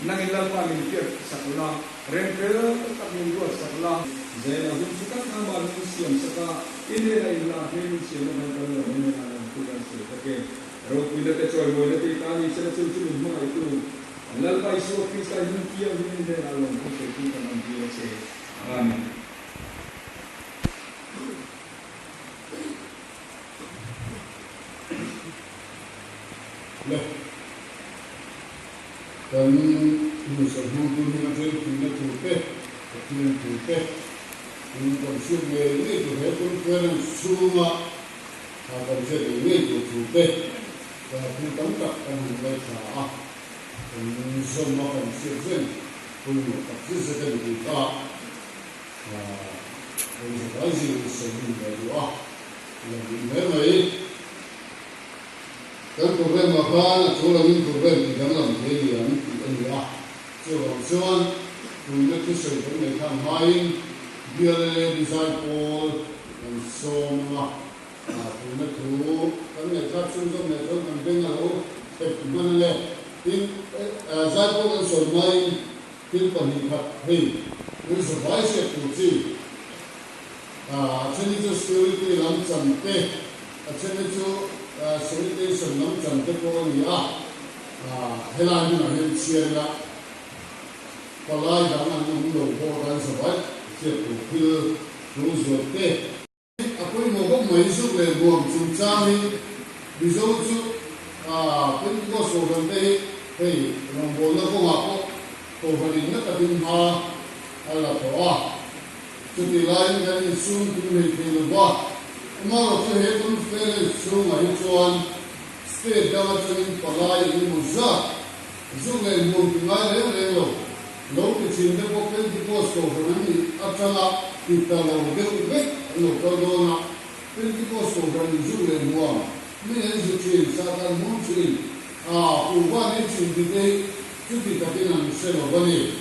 nangin lang pa min kir sakula rempel tak min go sakula zena hum sukat na ba min siam saka inre na ila hin siam na kan na min na tu kan se take ro pila te choi mo le te ta ni se chu chu ma itu lal pa isu office ka hin kia hin de na lo ko se tu kan an dia se amen le dan musuh tu ni macam tu pe tu pe ini konsum ini tu है तो फिर सुमा akan jadi ini tu pe tapi tangkap kan mereka semua kan sesuai pun tak sesuai kita ini sekali semua doa yang dimana kan program apa kalau ini program di dalam media ini Cuman punya kisah itu mereka main biar disciple dan semua punya tu kan mereka cuma mereka mendengar mana le disciple dan semua main pil panikat hei ini sebaik seperti actually itu security dalam sampai actually itu security dalam sampai kalau ni helan ni nak siapa kalau jangan menunggu orang sebab siapa pil terus berke. Aku ini mau masuk le buang cuci, bisau tu pun kau soran deh, hey, orang bola kau apa, kau hari ni tapi mah ala toa. Jadi lain kan isun tu ni pil Maro tu he pun fere sun ahi cuan, state dalam ni palai ini muzak, zungai mungkin le Lalu cinta bukan di pos kau ini acala kita lalu dek lalu kau nak pergi pos kau ini juga muam. Ini yang suci sahaja muncul. Ubah ni cinta cuti tapi nak sel bani.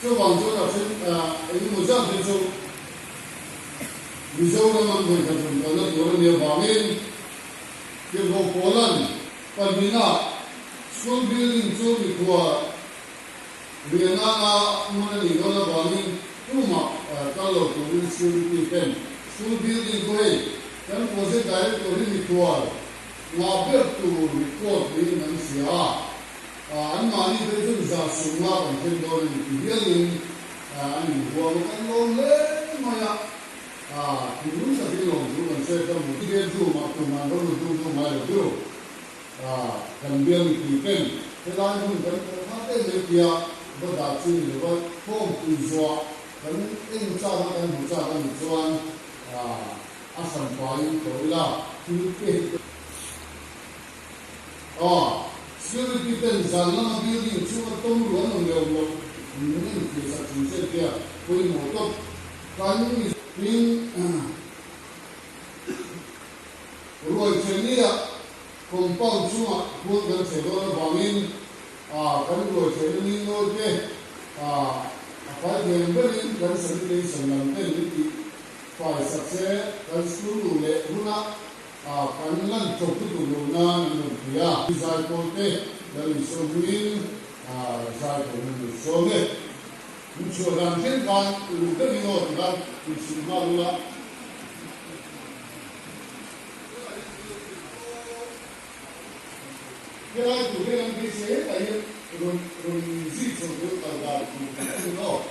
Coba kita ini muzak itu. Bisa orang mereka kalau orang dia bangun, dia bawa Poland, Palmina, school building tu dikuat. Biarlah mana ni kalau bangun rumah kalau tu school building kau kan proses direct kau ni keluar, ngabur tu record ni manusia. Anmani betul zat semua kan kendor ni building, ani buat kan loleh maya. Dulu saya bilang tu kan saya tahu dia tu macam mana tu mana tu. Kan dia ni kan, selain tu kan ada dia berdaci lewat pom uzwa kan ini cara kan cara tuan asam paling koila tu security kan jalan building cuma tunggu orang lewat ini kita cincin dia koi motor kan ini ruang ceria compound cuma bukan cedera bangun kan ruang ceria ni note apa yang beri kan sendiri senang ni pai sakse kan sulu le guna kan lan coba dulu na dia bisa kote dari sobuin saya pun sobe muncul dan kan udah ni orang kan semua lah. Kalau tu dia yang bisa, ayat rumzi sebut agak tu no.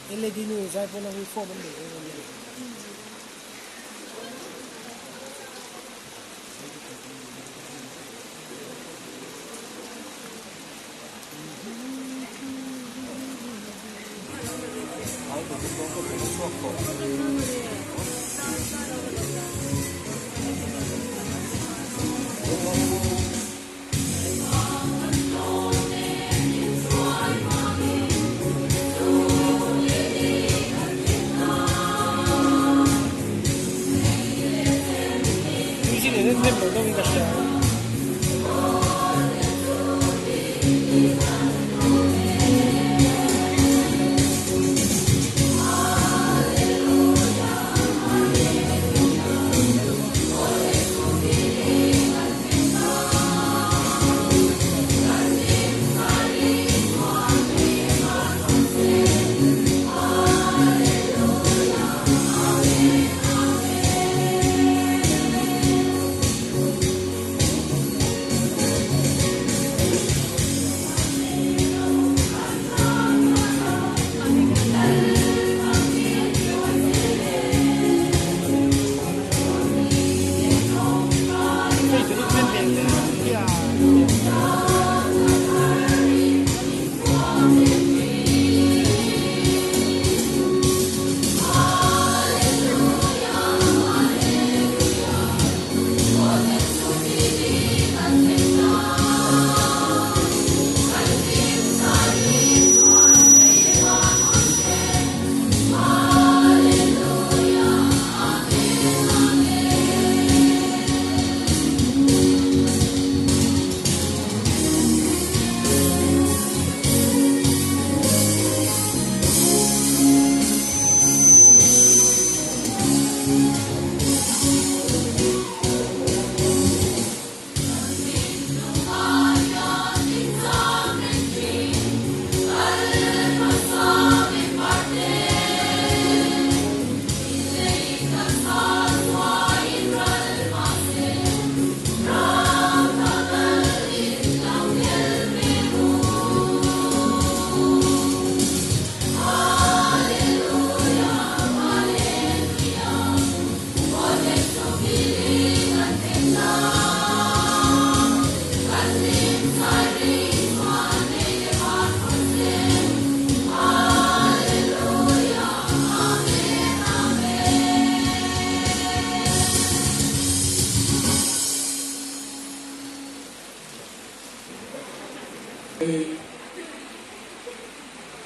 Ele di nu saya pun nak reform ni.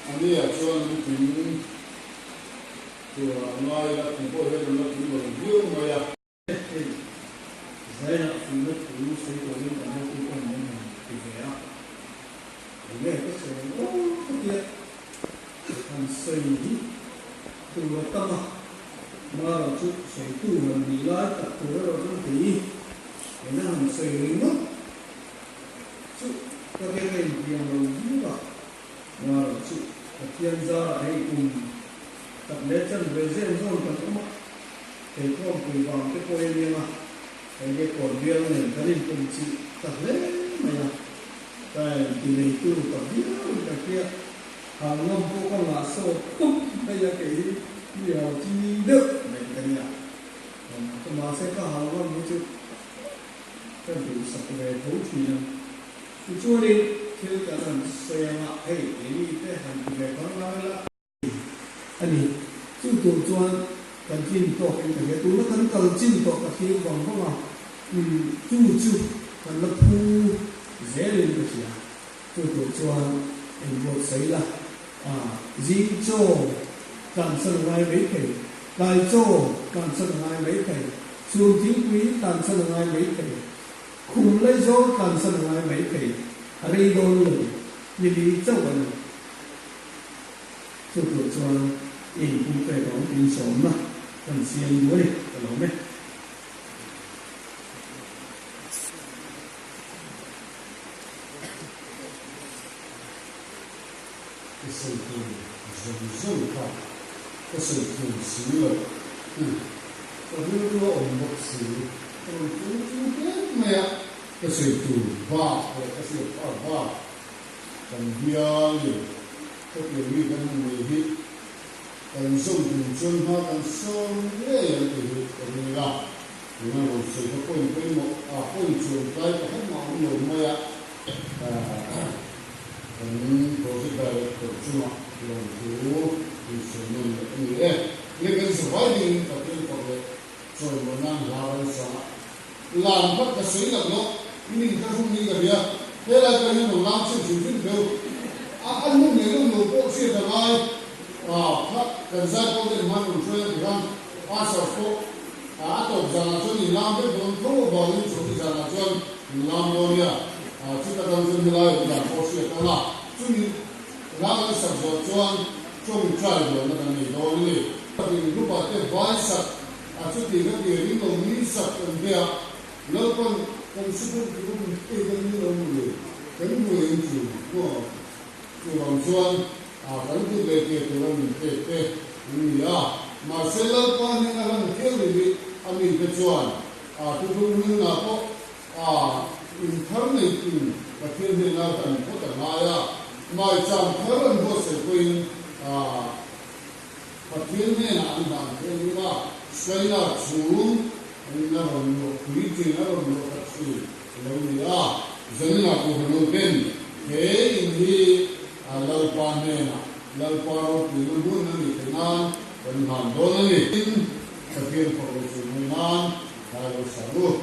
อันนี้ชวนถึงตัวน้อยและถึงพวกเรื่องและถึงเรื่องยุ่งเลย Saya nak filmnya dulu saya boleh banyak ikon mana tidak. Ini aku saya dia kan saya tu pertama malah tu saya tu menilai tak tu orang ini. Ini kan saya ini tu kerana yang juga malah tu kian zara tak lepas berzem zon pertama. Kalau kurang kepoin dia mah. Cái cột biên này cái linh cùng chị tập lễ mày à cái thì này tu tập biên cái kia hàng năm cô con là sâu cúc bây giờ cái điều chi đức này cái này cái mà sẽ có hàng năm một chút cái đủ sạch về thấu thủy này thì cho nên khi cả lần xem lại hey đi cái hàng về con nói là anh ấy chú tổ cho cần chim tổ cái tôi nó cần chim tổ cái khi bằng không à chú cần lập thu dễ lên cái gì à tôi tổ cho anh một giấy là gì cho cần sân ngay mấy thầy đại cho cần sân ngay mấy thầy chuông chính quý cần sân ngay mấy thầy khung lấy gió cần sân ngay mấy thầy ở đôn lử như đi châu này tôi tổ cho anh cũng phải có tiếng sống mà cần xiên muối cái lỗ này cái sự tình dần cả cái sự tình xứ rồi có những cái ổn một xứ còn cũng biết mẹ cái sự tình va cái sự va còn bia liền có điều gì cái người biết còn dùng tình chân ha còn sông lệ thì cái là nhưng mà một sự có quên một quên chuột cái hết mọi người mẹ có cái bài của chúng lòng chú thì sự mình là cái gì đấy nên cái sự phải đi tập trung vào cái rồi một năm làm sao làm bất cả sự là nó mình ta không nghĩ cái gì thế là cái những làm sự chịu trách nhiệm anh muốn nhớ lúc có chuyện là ai cần ra có cái mà mình chơi thì rằng sao có tổ rằng là cho mình làm cái vốn không có bao nhiêu số thì rằng là cho mình làm đâu nhỉ chúng ta đang dùng lại là có sự đó là chúng mình làm cái sản xuất cho trồng trái rồi nó đang bị đổ đi thì lúc mà cái vải sạch chúng thì cái gì những đồng mỹ sạch ở đây nó còn sức cũng cái như là người cái người chủ của làm chuan cái cái bề kia thì mình cái mình mà sẽ lâu qua những cái làm kia thì mình cái chuan tôi cũng như là có internet và thiên nhiên là thành phố Tân Mai mà trong thế là một sự quyền và thiên nhiên là anh làm cái gì đó xây là xuống là một quý trình là một cái gì là dân là của người bên thế thì lâu qua này lâu qua rồi thì nó muốn nó đi thế nào còn hàng đó nó đi thực hiện phòng sự người nan là một sản xuất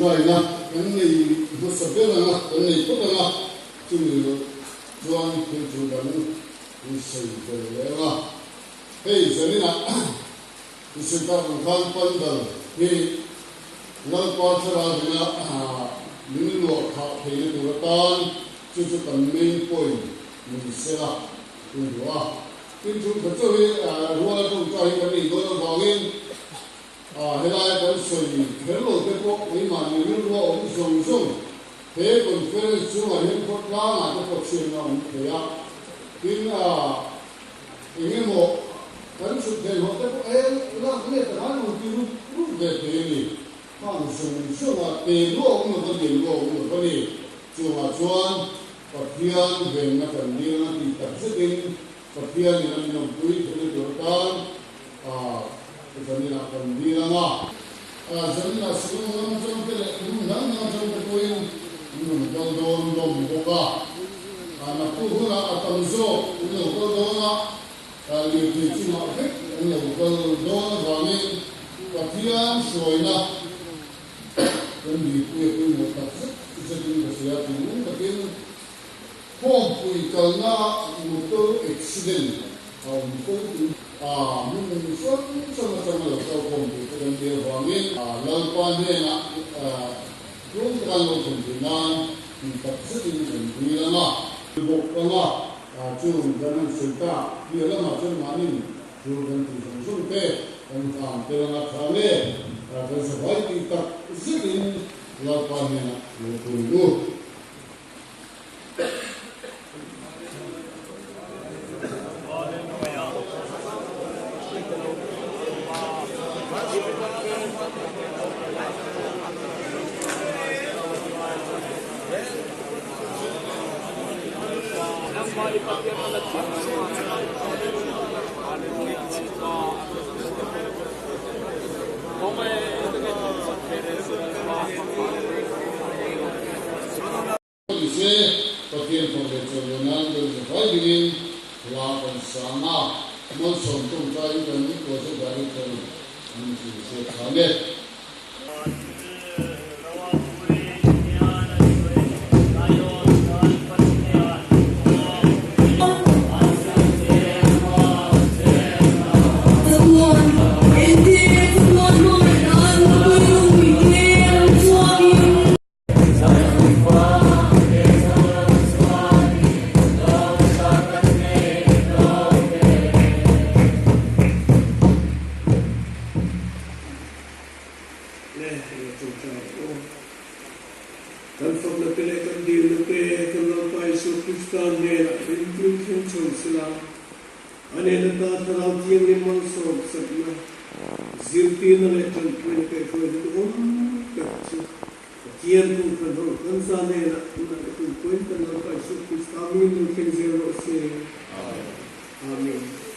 rồi na cái này một số cái là cái này tốt là chúng mình doan cái chủ bản cái xây cái là hey giờ này là cái sự các công khai quan đầu thìเราพอจะเราเนี่ยมีหลวงเขาเห็นตัวตอนจุดๆกันไม่ป่วยมีเสียละคุณดูว่าคุณจุดเขาจะรู้ว่าต้องใจกันนี่ก็ต้องบอกเองเวลาการสวยเห็นหลวงเป็นพวกไม่มามีรู้ว่าองค์ทรงเฮ้คนเพื่อนช่วยเห็นพวกล้างอาจจะพวกเชียงเราเฮียกินอย่างนี้หมดการสุดเห็นหมดแต่พวกร่างเนี่ยแต่ละมันคือรูปแบบนี้放松，说话对落我们不对落我们不对，就话转，把天人那个你那地特色定，把天人那种规矩的做干，就是你那个你那嘛，就是那什么那种的，那种的规，叫做不个，那不可能当说，那个多那，你最起码嘿，那个多方面，把天水呢。跟你不也跟我打字，这跟我是要跟我跟光不跟那我都 accident， 我都我们说什么的交通这个这方面老关键了用这个路程的呢，你打字的人对了嘛，不了嘛就跟人说的，别了嘛就嘛你就跟对方说的，跟他对了他嘞。但是外地的这边老板呢，有很多。Pakai pakai colonan bersepai dengan lawan sama, masuk tungkai dan ni kuasa dari kalau mungkin sekali. Amen.